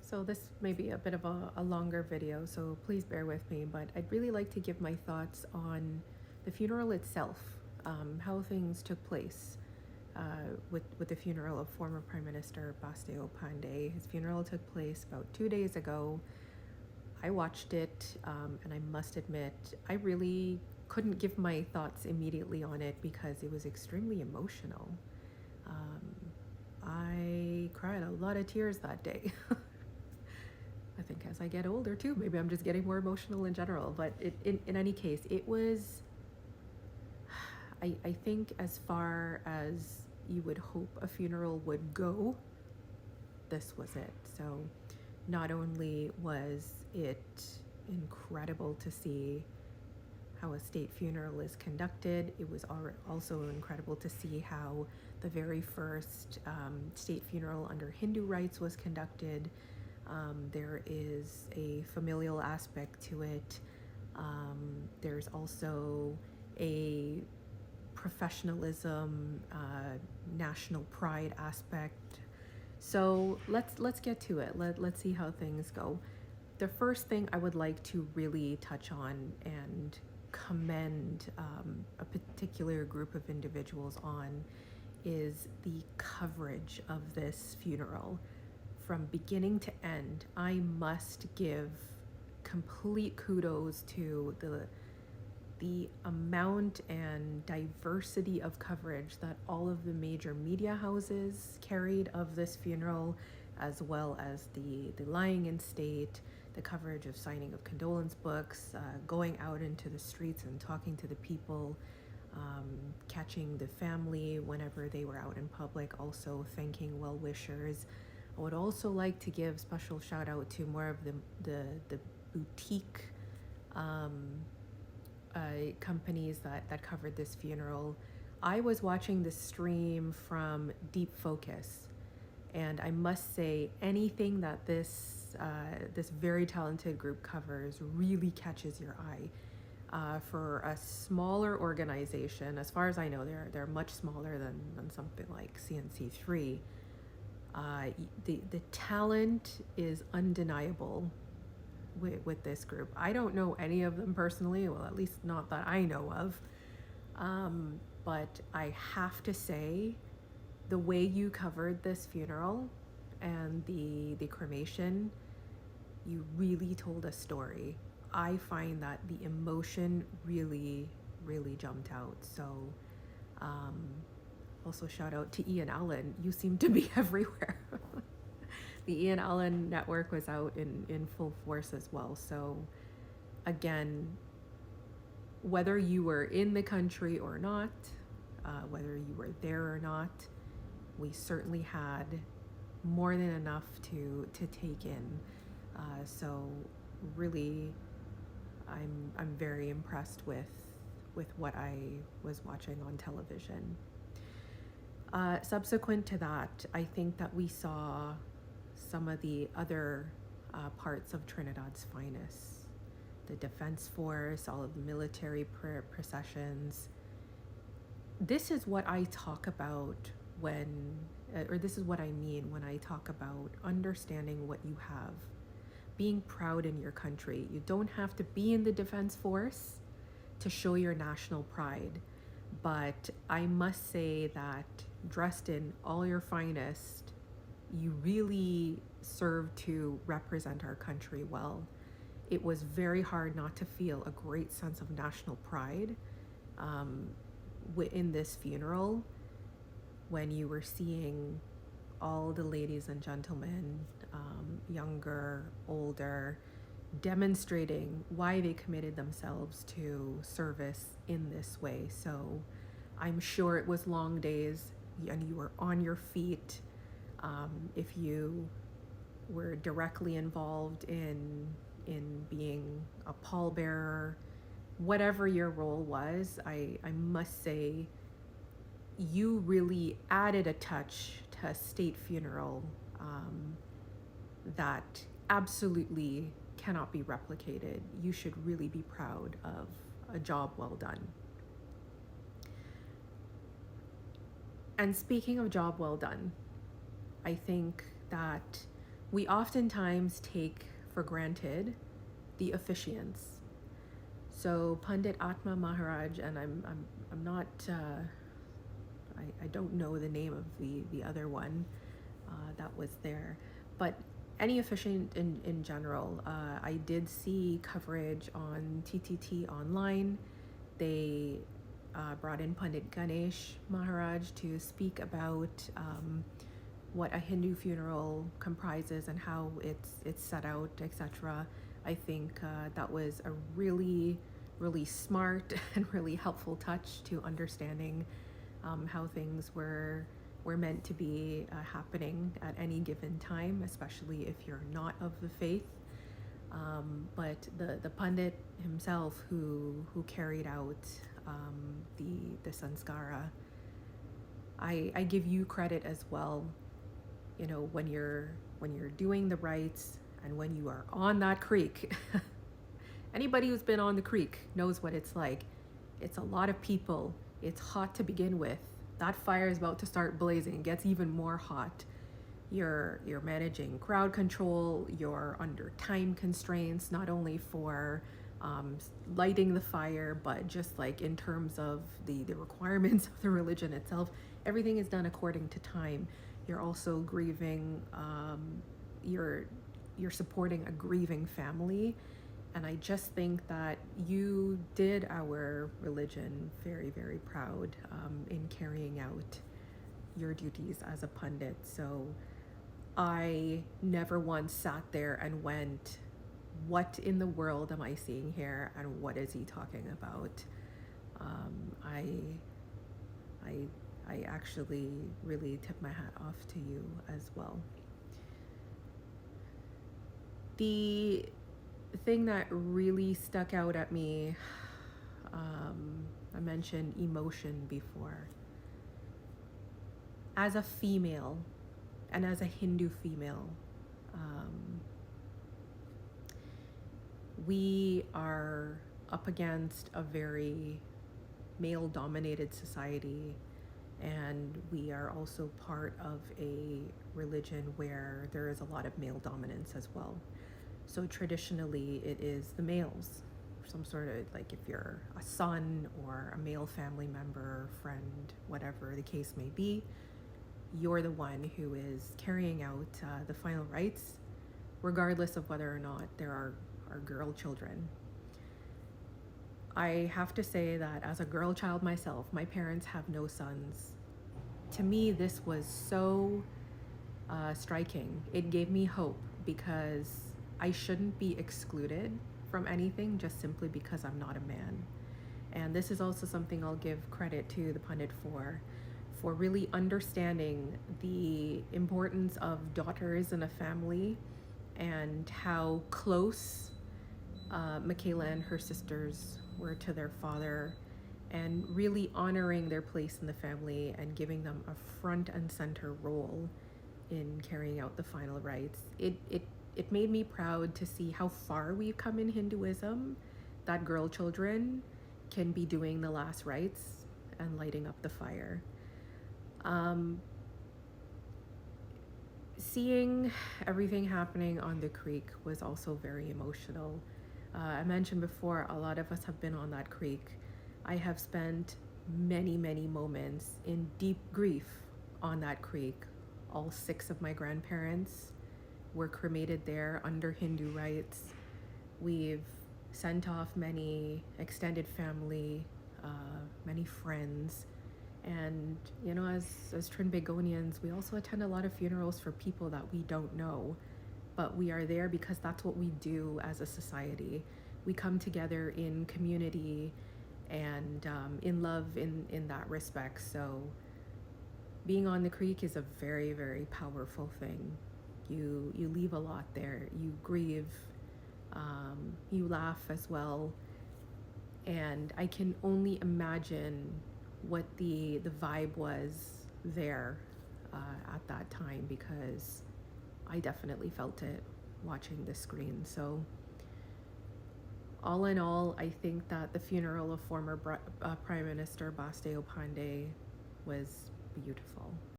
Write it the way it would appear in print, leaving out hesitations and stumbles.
So this may be a bit of a longer video, so please bear with me, but I'd really like to give my thoughts on the funeral itself, how things took place with the funeral of former Prime Minister Basdeo Panday. His funeral took place about 2 days ago. I watched it, and I must admit, I really couldn't give my thoughts immediately on it because it was extremely emotional. I cried a lot of tears that day. I think as I get older too, maybe I'm just getting more emotional in general, but in any case, it was, I think as far as you would hope a funeral would go, this was it. So not only was it incredible to see how a state funeral is conducted, it was also incredible to see how the very first state funeral under Hindu rites was conducted. There is a familial aspect to it. There's also a professionalism, national pride aspect. So let's get to it. Let's see how things go. The first thing I would like to really touch on and commend a particular group of individuals on is the coverage of this funeral. From beginning to end, I must give complete kudos to the amount and diversity of coverage that all of the major media houses carried of this funeral, as well as the lying in state, the coverage of signing of condolence books, going out into the streets and talking to the people, catching the family whenever they were out in public, also thanking well-wishers. I would also like to give special shout out to more of the boutique companies that covered this funeral. I was watching the stream from Deep Focus, and I must say anything that this very talented group covers really catches your eye. For a smaller organization, as far as I know, they're much smaller than something like CNC3. The talent is undeniable with this group. I don't know any of them personally, well, at least not that I know of. But I have to say, the way you covered this funeral and the cremation, you really told a story. I find that the emotion really, really jumped out. So, also shout out to Ian Allen. You seem to be everywhere. The Ian Allen network was out in full force as well. So again, whether you were in the country or not, whether you were there or not, we certainly had more than enough to take in. So really, I'm very impressed with what I was watching on television. Subsequent to that, I think that we saw some of the other parts of Trinidad's finest. The Defense Force, all of the military processions. This is what I talk about or this is what I mean when I talk about understanding what you have. Being proud in your country. You don't have to be in the Defense Force to show your national pride. But I must say that dressed in all your finest, you really serve to represent our country well. It was very hard not to feel a great sense of national pride in this funeral when you were seeing all the ladies and gentlemen, younger, older, demonstrating why they committed themselves to service in this way. So I'm sure it was long days and you were on your feet. If you were directly involved in being a pallbearer, whatever your role was, I must say you really added a touch to a state funeral that absolutely cannot be replicated. You should really be proud of a job well done. And speaking of job well done, I think that We oftentimes take for granted the officiants. So Pandit Atma Maharaj, and I'm not I don't know the name of the other one that was there, but any officiant in general, I did see coverage on TTT online. They brought in Pandit Ganesh Maharaj to speak about what a Hindu funeral comprises and how it's set out, etc. I think that was a really smart and really helpful touch to understanding how things were meant to be happening at any given time, especially if you're not of the faith. But the Pandit himself who carried out the sanskara, I give you credit as well. You know, when you're doing the rites and when you are on that creek. Anybody who's been on the creek knows what it's like. It's a lot of people. It's hot to begin with. That fire is about to start blazing. It gets even more hot. You're managing crowd control. You're under time constraints, not only for lighting the fire, but just like in terms of the requirements of the religion itself. Everything is done according to time. You're also grieving. You're supporting a grieving family. And I just think that you did our religion very, very proud in carrying out your duties as a pundit. So I never once sat there and went, what in the world am I seeing here? And what is he talking about? I actually really tip my hat off to you as well. The thing that really stuck out at me, I mentioned emotion before. As a female, and as a Hindu female, we are up against a very male-dominated society, and we are also part of a religion where there is a lot of male dominance as well. So traditionally, it is the males, some sort of, like if you're a son or a male family member, friend, whatever the case may be, you're the one who is carrying out the final rites, regardless of whether or not there are girl children. I have to say that as a girl child myself, my parents have no sons. To me, this was so striking. It gave me hope because I shouldn't be excluded from anything just simply because I'm not a man. And this is also something I'll give credit to the pundit for really understanding the importance of daughters in a family and how close Michaela and her sisters were to their father, and really honoring their place in the family and giving them a front and center role in carrying out the final rites. It made me proud to see how far we've come in Hinduism, that girl children can be doing the last rites and lighting up the fire. Seeing everything happening on the creek was also very emotional. I mentioned before, a lot of us have been on that creek. I have spent many moments in deep grief on that creek. All 6 of my grandparents were cremated there under Hindu rites. We've sent off many extended family, many friends. And, you know, as Trinbagonians, we also attend a lot of funerals for people that we don't know. But we are there because that's what we do as a society. We come together in community and in love in that respect. So being on the creek is a very, very powerful thing. You leave a lot there. You grieve, you laugh as well. And I can only imagine what the vibe was there at that time, because I definitely felt it watching the screen. So all in all, I think that the funeral of former Prime Minister Basdeo Panday was beautiful.